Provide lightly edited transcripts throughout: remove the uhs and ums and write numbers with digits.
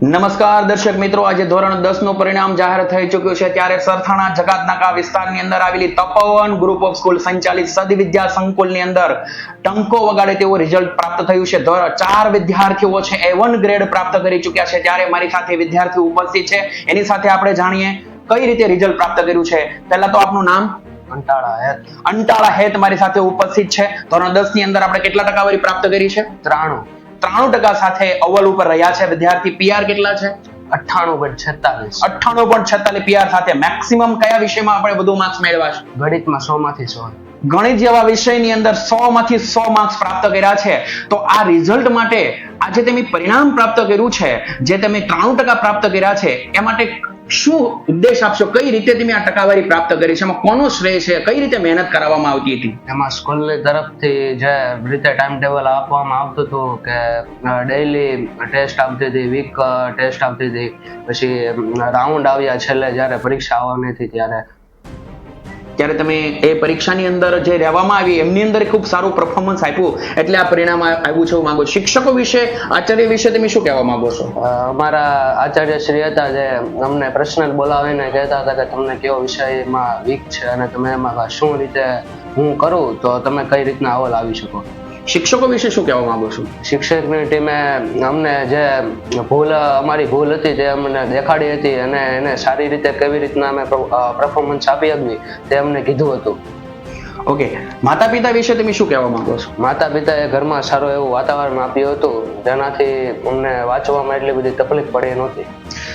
નમસ્કાર દર્શક મિત્રો, આજે ધોરણ 10 નું પરિણામ જાહેર થઈ ચૂક્યું છે ત્યારે સરથાણા જકાતનાકા વિસ્તારની અંદર આવેલી તપોવન ગ્રુપ ઓફ સ્કૂલ સંચાલિત સદવિદ્યા સંકુલની અંદર ટંકો વગાડે તેવું રિઝલ્ટ પ્રાપ્ત થયું છે. 4 વિદ્યાર્થીઓ છે A1 ગ્રેડ પ્રાપ્ત કરી ચૂક્યા છે. ત્યારે મારી સાથે વિદ્યાર્થીઓ ઉપસ્થિત છે, એની સાથે આપણે જાણીએ કઈ રીતે રિઝલ્ટ પ્રાપ્ત કર્યું છે. પહેલા તો આપનું નામ? અંટાળા હેત મારી સાથે ઉપસ્થિત છે. ધોરણ 10 ની અંદર આપણે કેટલા ટકાવારી પ્રાપ્ત કરી છે? 93% સાથે અવ્વલ ઉપર રહ્યા છે વિદ્યાર્થી. પીઆર કેટલા છે? 98.46 પીઆર સાથે. મેક્સિમમ કયા વિષયમાં આપણે વધુ માર્ક્સ મેળવ્યા છે? ગણિતમાં 100 માંથી 100. ગણિત જેવા વિષયની અંદર 100 માંથી 100 માર્ક્સ પ્રાપ્ત કર્યા છે. તો આ રિઝલ્ટ માટે આજે તમે પરિણામ પ્રાપ્ત કર્યું છે, જે તમે 93% પ્રાપ્ત કર્યા છે, એ માટે શું ઉદ્દેશ આપશો? કઈ રીતે તમે આ ટકાવારી પ્રાપ્ત કરી છે? એમાં કોનો શ્રેય છે? કઈ રીતે મહેનત કરાવવામાં આવતી હતી? એમાં સ્કૂલની તરફથી જે રીતે ટાઈમ ટેબલ આપવામાં આવતું હતું કે ડેઈલી ટેસ્ટ આવતી હતી, વીક ટેસ્ટ આવતી હતી, પછી રાઉન્ડ આવ્યા છેલ્લે જ્યારે પરીક્ષા આવવાની હતી ત્યારે તમે એ પરીક્ષાની અંદર જે રહેવામાં આવી એમની અંદર ખૂબ સારું પરફોર્મન્સ આપ્યું, એટલે આ પરિણામ આવ્યું છે એવું માંગો. શિક્ષકો વિશે, આચાર્ય વિશે તમે શું કહેવા માંગો છો? અમારા આચાર્ય શ્રી હતા જે અમને પર્સનલ બોલાવીને કહેતા હતા કે તમને કયો વિષયમાં વીક છે અને તમે એમાં શું રીતે હું કરું તો તમે કઈ રીતના અવ્વલ આવી શકો. શિક્ષકો વિશે શું કહેવા માંગો છો? શિક્ષકની ટીમે અમને જે અમારી ભૂલ હતી તે અમને દેખાડી હતી અને એને સારી રીતે કેવી રીતના અમે પરફોર્મન્સ આપી શકવી તે અમને કીધું હતું. ઓકે, માતા પિતા વિશે તમે શું કહેવા માંગો છો? માતા પિતાએ ઘરમાં સારું એવું વાતાવરણ આપ્યું હતું જેનાથી અમને વાંચવામાં એટલી બધી તકલીફ પડી નહોતી.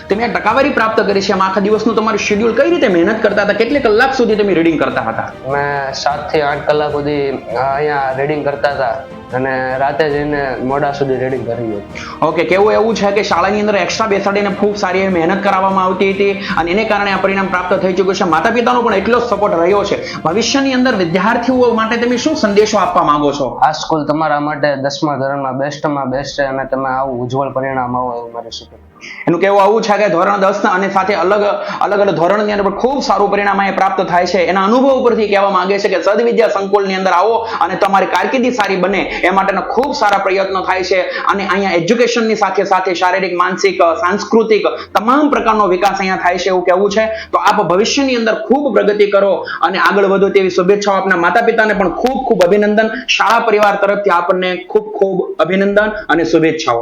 તમે આ ટકાવારી પ્રાપ્ત કરી છે, આખા દિવસનું તમારું શેડ્યુલ કઈ રીતે મહેનત કરતા હતા? કેટલી કલાક સુધી તમે રીડિંગ કરતા હતા? અમે 7 થી 8 કલાક સુધી અહીંયા રીડિંગ કરતા હતા અને રાતે જઈને મોડા સુધી રીડિંગ કર્યું. ઓકે, કેવું એવું છે કે શાળાની અંદર એક્સ્ટ્રા બેસાડીને ખૂબ સારી એવી મહેનત કરાવવામાં આવતી હતી અને એને કારણે આ પરિણામ પ્રાપ્ત થઈ ચૂક્યું છે. માતા પિતાનો પણ એટલો જ સપોર્ટ રહ્યો છે. ભવિષ્યની અંદર વિદ્યાર્થીઓ માટે તમે શું સંદેશો આપવા માંગો છો? આ સ્કૂલ તમારા માટે 10મા ધોરણમાં બેસ્ટમાં બેસ્ટ છે અને તમે આવું ઉજ્જવળ પરિણામ આવો એવું મારે શું કહેવું. એનું કહેવું આવું છે કે ધોરણ 10 અને સાથે અલગ અલગ ધોરણની અંદર ખૂબ સારું પરિણામ અહીં પ્રાપ્ત થાય છે. એના અનુભવ ઉપરથી કહેવા માંગે છે કે સદવિદ્યા સંકુલની અંદર આવો અને તમારી કારકિર્દી સારી બને એ માટેના ખૂબ સારા પ્રયત્નો થાય છે અને અહીંયા એજ્યુકેશનની સાથે સાથે શારીરિક, માનસિક, સાંસ્કૃતિક તમામ પ્રકારનો વિકાસ અહીંયા થાય છે એવું કહેવું છે. તો આપ ભવિષ્યની અંદર ખૂબ પ્રગતિ કરો અને આગળ વધો તેવી શુભેચ્છાઓ. આપના માતા પિતાને પણ ખૂબ ખૂબ અભિનંદન. શાળા પરિવાર તરફથી આપણને ખૂબ ખૂબ અભિનંદન અને શુભેચ્છાઓ.